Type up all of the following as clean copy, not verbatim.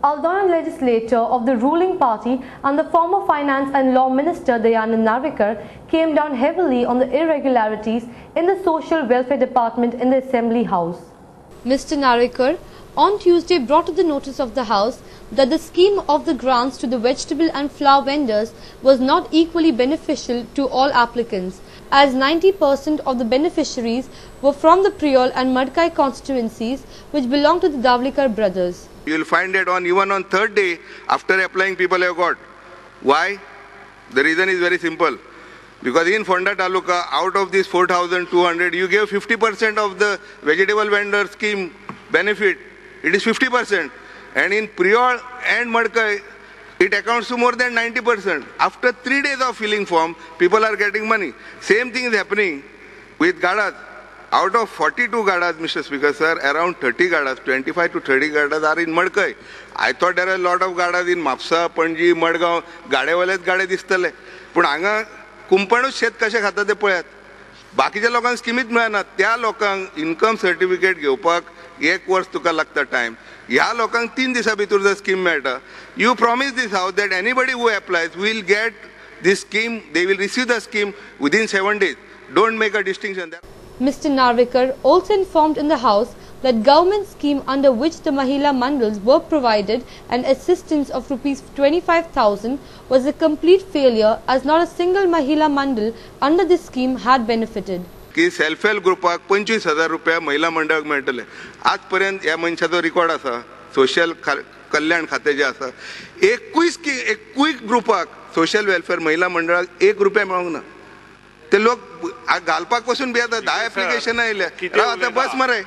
Aldona legislator of the ruling party and the former Finance and Law Minister Dayanand Narvekar came down heavily on the irregularities in the Social Welfare Department in the Assembly House. Mr. Narvekar on Tuesday brought to the notice of the House that the scheme of the grants to the vegetable and flower vendors was not equally beneficial to all applicants, as 90% of the beneficiaries were from the Priol and Madkai constituencies, which belong to the Davlikar brothers. You will find that even on third day after applying, people have got. Why? The reason is very simple. Because in Fonda Taluka, out of this 4,200, you gave 50% of the vegetable vendor scheme benefit. It is 50%. And in Priol and Madkai, it accounts to more than 90%. After 3 days of filling form, people are getting money. Same thing is happening with Gadas. Out of 42 Gadas, Mr. Speaker, sir, around 30 Gadas, 25 to 30 Gadas are in Madkai. I thought there are a lot of Gadas in Mapsa, Panji, Madgaon, गाडेवालेच गाडे दिसतले. पण हांगा कुंपणूच शेत कशे खाता ते पळयात. बाकीच्या लोकांक स्किमीत मेळना. त्या लोकांक इन्कम सर्टिफिकेट घेवपाक 1 वर्स तुका लागता टाइम. ह्या लोकांक 3 दिसा भितर जर स्कीम मेळटा. You promise this house that anybody who applies will get this scheme, they will receive the scheme within 7 days. Don't make a distinction there. Mr. Narvekar also informed in the House that government scheme under which the Mahila Mandals were provided an assistance of Rs 25,000 was a complete failure, as not a single Mahila Mandal under this scheme had benefited. की self help ग्रुपाक 25,000 रुपया महिला मंडळाक मेळटले. आजपर्यंत ह्या मनशाचो record आसा social कल्याण खाते जे आसा. एकूय ग्रुपाक सोशल वेलफेअर महिला मंडळाक 1 रुपया मेळोंक ना. ते लोक घालपाक पासून भियेतात. 10 एप्लिकेशन आयल्या. आता बस मरे,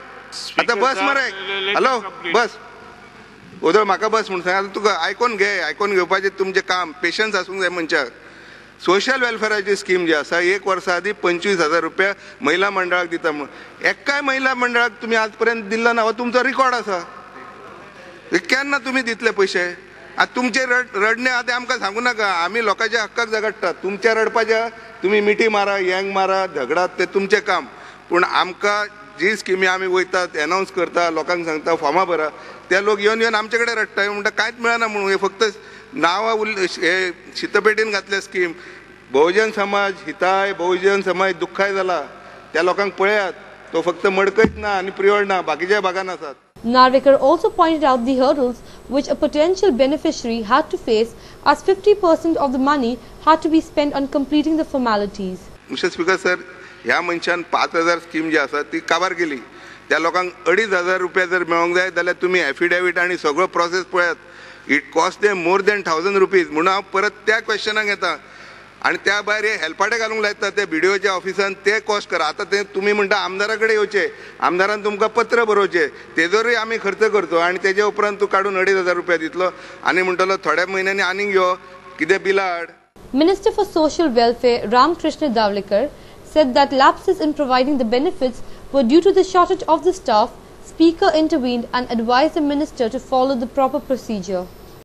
आता बस मरे, हॅलो बस उदळ म्हाका बस म्हणून सांग. आता तुका आयकोन घेवपाचें तुमचें काम, पेशन्स आसूंक जाय मनशाक. सोशल वेलफेअराची स्कीम जी आसा 1 वर्सा आदी 25,000 रुपया महिला मंडळाक दिता. म्हणून एकाय महिला मंडळाक तुम्ही आजपर्यंत दिल्लो ना. हो तुमचो रिकॉर्ड आसा. केन्ना तुम्ही दितले पयशे? आता तुमचे रडणे आतां आमकां सांगू नाका. आमी लोकांच्या हक्काक झगडटात. तुमच्या रडपाच्या तुम्ही मिठी मारा, यंग मारा, झगडात, ते तुमचें काम. पूण आमकां जी स्किमी आमी वयतात, अनाउन्स करता, लोकांक सांगता फॉर्मां भरा, ते लोक येवन आमचे कडेन रडटा. म्हणटा कांयच मेळना म्हणून. हे फक्त नांवां हे शीतपेटीन घातल्या स्कीम. बहुजन समाज हिताय, बहुजन समाज दुख्खाय जाला. त्या लोकांक पळयात. तो फक्त मडकयच ना आनी प्रियोळ ना, बाकीच्या भागान आसात. Narvekar also pointed out the hurdles which a potential beneficiary had to face, as 50% of the money had to be spent on completing the formalities. Mr. Speaker, sir, ह्या मनशान 5,000 स्कीम जी आसा ती काबार केली. त्या लोकांक 2,500 रुपया जर मेळोंक जाय जाल्यार तुम्ही एफिडेविट आनी सगळो प्रोसेस पळयात. It cost them more than 1,000 rupees. म्हणून हांव परत त्या क्वेश्चनाक येता. आणि त्या भायर हे हेल्पाटे घालूंक लायतात ते BDOच्या ऑफिसान, ते कॉस्ट करा. आता ते तुम्ही म्हणटा आमदारा कडेन येवचे, आमदारान तुमकां पत्र बरोवचे, तेजोरूय आमी खर्च करतो आनी तेजे उपरांत तूं काडून 2,500 रुपया दितलो आनी म्हणटलो थोड्या म्हयन्यांनी आनीक यो, कितें बिलां हाड. Minister for Social Welfare Ramkrishna Davlikar said that lapses in providing the benefits were due to the shortage of the staff. Speaker intervened and advised the minister to follow the proper procedure.